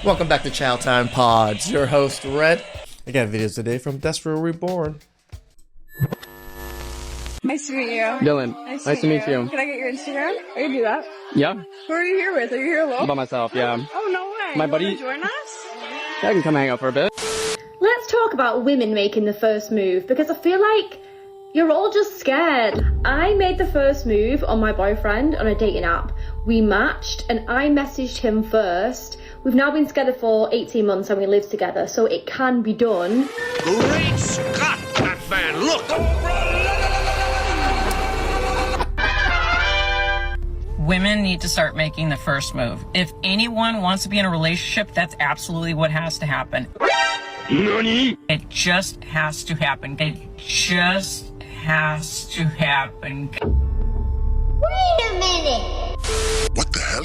Welcome back to Chow Time Pods. Your host, Red. I got videos today from Desperate Reborn. Nice to meet you. Dylan, nice to meet you. Can I get your Instagram? I can do that. Yeah, Who are you here with? Are you here alone? by myself, yeah. Oh, no way. My You buddy- wanna join us? I can come hang out for a bit. Let's talk about women making the first move, because I feel like you're all just scared. I made the first move on my boyfriend on a dating app. We matched and I messaged him first. We've now been together for 18 months and we live together, so it can be done. Great Scott, that man, look! Women need to start making the first move. If anyone wants to be in a relationship, that's absolutely what has to happen. Nani? It just has to happen. It just has to happen. Wait a minute! What the hell?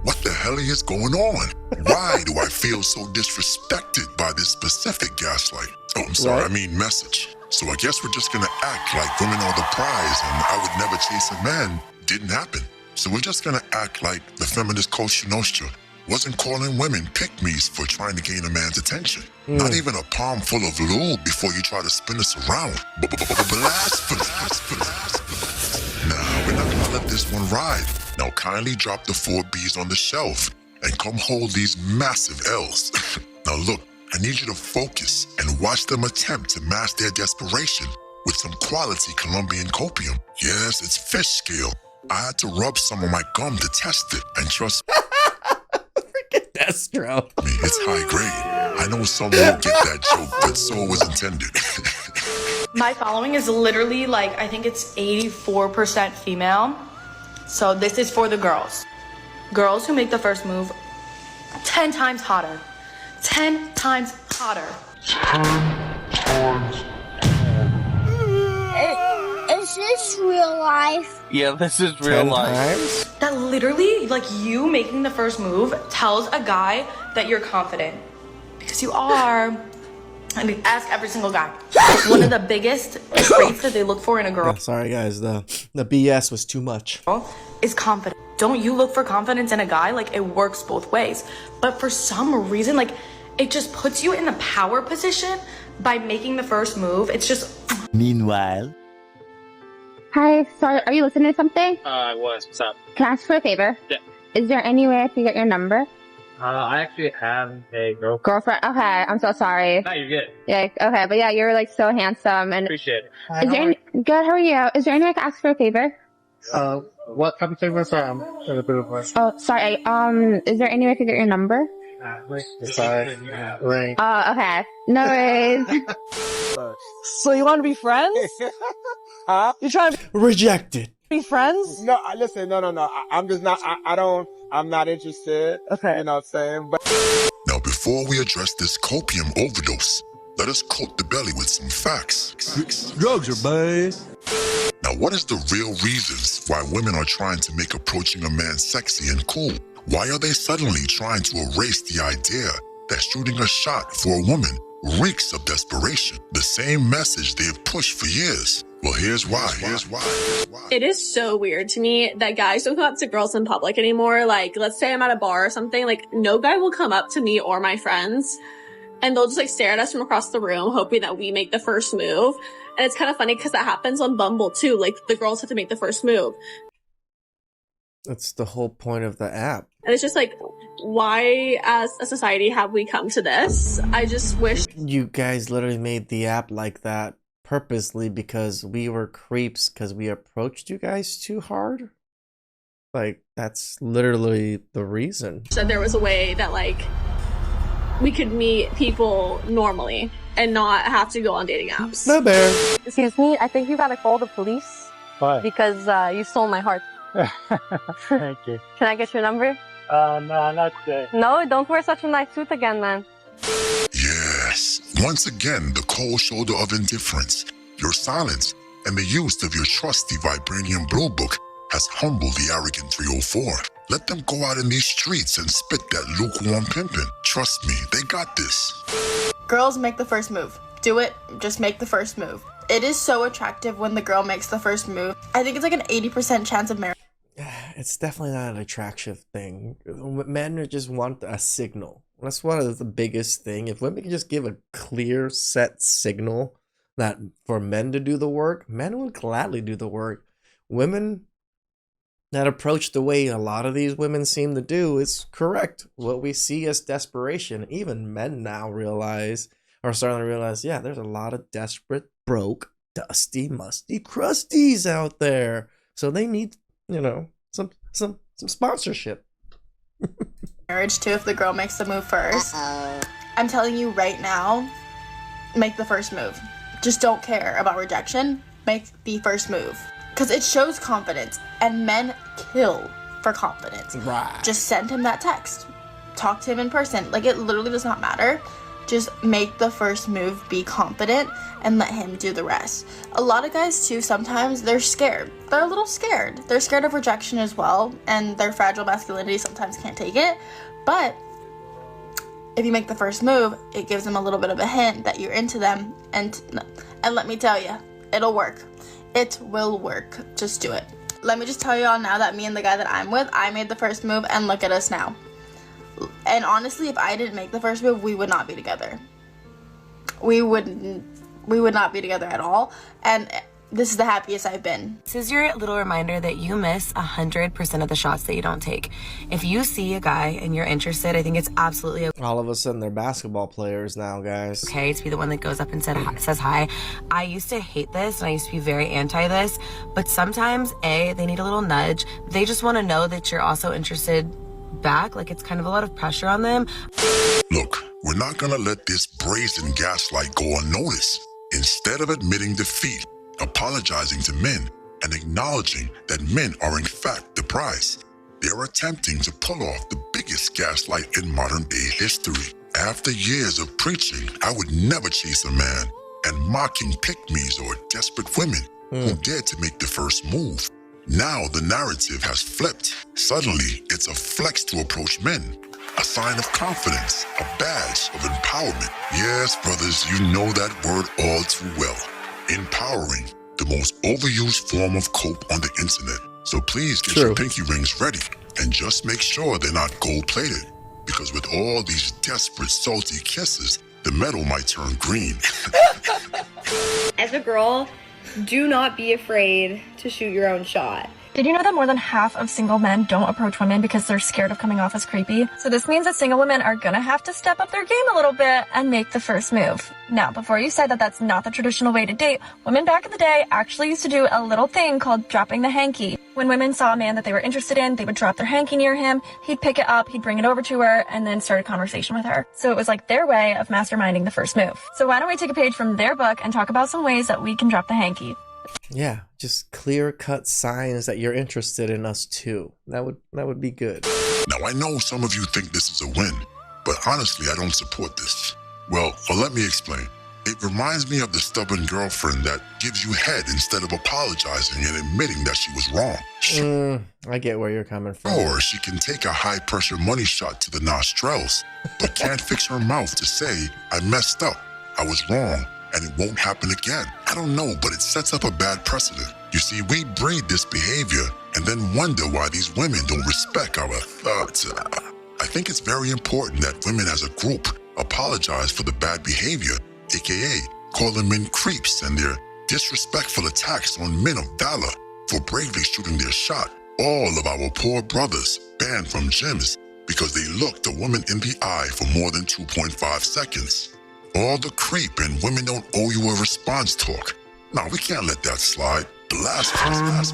What the hell is going on? Why do I feel so disrespected by this specific gaslight? Oh, I'm sorry, What? I mean message. So I guess we're just gonna act like women are the prize and I would never chase a man. Didn't happen. So we're just gonna act like the feminist Cosa Nostra wasn't calling women pick-me's for trying to gain a man's attention. Not even a palm full of lube before you try to spin us around. Blasphemy. Nah, we're not gonna let this one ride. Now kindly drop the 4 B's on the shelf and come hold these massive L's. Now look, I need you to focus and watch them attempt to mask their desperation with some quality Colombian copium. Yes, it's fish scale. I had to rub some on my gum to test it, and trust Freaking Destro. me, it's high grade. I know some won't get that joke, but so it was intended. My following is literally like, I think it's 84% female. So this is for the girls. Girls who make the first move, 10 times hotter. 10 times hotter. Is this real life? Yeah, this is real 10 life. times? That literally, like you making the first move tells a guy that you're confident. Because you are. I mean, ask every single guy. One of the biggest traits that they look for in a girl Sorry guys, the BS was too much. is confidence. Don't you look for confidence in a guy? Like, it works both ways. But for some reason, like, it just puts you in the power position by making the first move. It's just... Meanwhile. Hi, sorry, are you listening to something? I was. What's up? Can I ask for a favor? Yeah. Is there any way I can get your number? I actually have a girlfriend. Girlfriend? Okay, I'm so sorry. No, you're good. Yeah, okay, but yeah, you're like so handsome and... Appreciate it. Is there any... Good, how are you? Is there any way I can ask for a favor? What type of favor? Sorry, I'm in a bit of a... Oh, sorry, is there any way I could get your number? Sorry. Ring. Okay. No worries. So you want to be friends? Huh? You trying to Rejected. be friends? No, listen, no. I'm just not, I'm not interested. Okay. You know what I'm saying? But Now before we address this copium overdose, let us coat the belly with some facts. Drugs are bad. Now, what is the real reasons why women are trying to make approaching a man sexy and cool? Why are they suddenly trying to erase the idea that shooting a shot for a woman reeks of desperation? The same message they have pushed for years. Well, here's why. It is so weird to me that guys don't come up to girls in public anymore. Like, let's say I'm at a bar or something, like, no guy will come up to me or my friends, and they'll just, like, stare at us from across the room, hoping that we make the first move. And it's kind of funny because that happens on Bumble, too. Like, the girls have to make the first move. That's the whole point of the app. And it's just like, why, as a society, have we come to this? I just wish... You guys literally made the app like that purposely because we were creeps because we approached you guys too hard? Like, that's literally the reason. that there was a way that, like, we could meet people normally and not have to go on dating apps. No bear. Excuse me, I think you gotta call the police. Why? Because you stole my heart. Thank you. Can I get your number? No, not today. No, don't wear such a nice suit again, man. Yes, once again, the cold shoulder of indifference, your silence, and the use of your trusty Vibranium Blue Book has humbled the arrogant 304. Let them go out in these streets and spit that lukewarm pimpin'. Trust me, they got this. Girls, make the first move. Do it. Just make the first move. It is so attractive when the girl makes the first move. I think it's like an 80% chance of marriage. It's definitely not an attraction thing. Men just want a signal. That's one of the biggest thing. If women can just give a clear set signal that for men to do the work, men would gladly do the work. Women that approach the way a lot of these women seem to do is correct. What we see as desperation, even men now realize, are starting to realize, yeah, there's a lot of desperate, broke, dusty, musty crusties out there. So they need, you know, some sponsorship. Marriage too if the girl makes the move first. I'm telling you right now, make the first move. Just don't care about rejection. Make the first move. Because it shows confidence, and men kill for confidence. Right. Just send him that text. Talk to him in person. Like, it literally does not matter. Just make the first move, be confident, and let him do the rest. A lot of guys, too, sometimes they're scared. They're a little scared. They're scared of rejection as well, and their fragile masculinity sometimes can't take it. But if you make the first move, it gives them a little bit of a hint that you're into them, and let me tell you, it'll work. It will work. Just do it. Let me just tell you all now that me and the guy that I'm with, I made the first move, and look at us now. And honestly, if I didn't make the first move, we would not be together. We would not be together at all. And this is the happiest I've been. This is your little reminder that you miss 100% of the shots that you don't take. If you see a guy and you're interested, I think it's absolutely okay. All of a sudden, they're basketball players now, guys. Okay, to be the one that goes up and says hi. I used to hate this, and I used to be very anti this, but sometimes, they need a little nudge. They just want to know that you're also interested back. Like, it's kind of a lot of pressure on them. Look, we're not gonna let this brazen gaslight go unnoticed. Instead of admitting defeat, apologizing to men, and acknowledging that men are in fact the prize, they are attempting to pull off the biggest gaslight in modern day history. After years of preaching, I would never chase a man, and mocking pick-me's or desperate women who dared to make the first move. Now the narrative has flipped. Suddenly, it's a flex to approach men, a sign of confidence, a badge of empowerment. Yes, brothers, you know that word all too well. Empowering, the most overused form of cope on the internet. So please get your pinky rings ready, and just make sure they're not gold-plated, because with all these desperate, salty kisses, the metal might turn green. As a girl, do not be afraid to shoot your own shot. Did you know that more than half of single men don't approach women because they're scared of coming off as creepy? So this means that single women are gonna have to step up their game a little bit and make the first move. Now, before you say that that's not the traditional way to date, women back in the day actually used to do a little thing called dropping the hanky. When women saw a man that they were interested in, they would drop their hanky near him, he'd pick it up, he'd bring it over to her, and then start a conversation with her. So it was like their way of masterminding the first move. So why don't we take a page from their book and talk about some ways that we can drop the hanky? Yeah, just clear-cut signs that you're interested in us too. That would be good. Now, I know some of you think this is a win, but honestly, I don't support this. Well, let me explain. It reminds me of the stubborn girlfriend that gives you head instead of apologizing and admitting that she was wrong. I get where you're coming from. Or she can take a high-pressure money shot to the nostrils, but can't fix her mouth to say, I messed up, I was wrong, and it won't happen again. I don't know, but it sets up a bad precedent. You see, we breed this behavior and then wonder why these women don't respect our thoughts. I think it's very important that women as a group apologize for the bad behavior, aka calling men creeps and their disrespectful attacks on men of valor for bravely shooting their shot. All of our poor brothers banned from gyms because they looked a woman in the eye for more than 2.5 seconds. All the creep and women don't owe you a response talk. No, we can't let that slide. Blasphemous.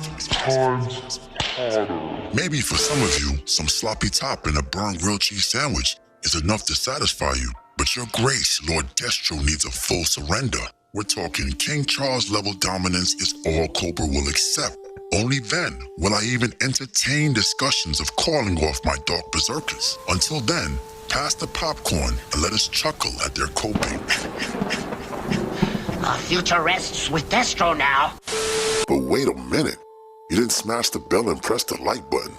Maybe for some of you, some sloppy top and a burned grilled cheese sandwich is enough to satisfy you. But your grace, Lord Destro, needs a full surrender. We're talking King Charles level dominance is all Cobra will accept. Only then will I even entertain discussions of calling off my dark berserkers. Until then, pass the popcorn and let us chuckle at their coping. Future rests with Destro now. But wait a minute. You didn't smash the bell and press the like button.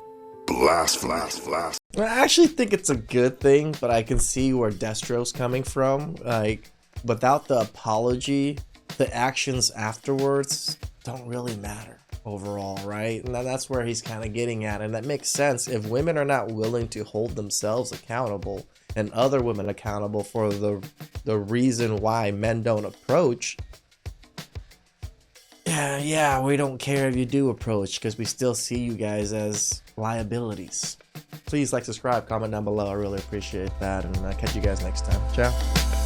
Blast. I actually think it's a good thing, but I can see where Destro's coming from. Like, without the apology, the actions afterwards don't really matter. overall, right? And that's where he's kind of getting at, and that makes sense. If women are not willing to hold themselves accountable and other women accountable for the reason why men don't approach, yeah, we don't care if you do approach, because we still see you guys as liabilities. Please like, subscribe, comment down below. I really appreciate that, and I'll catch you guys next time. Ciao.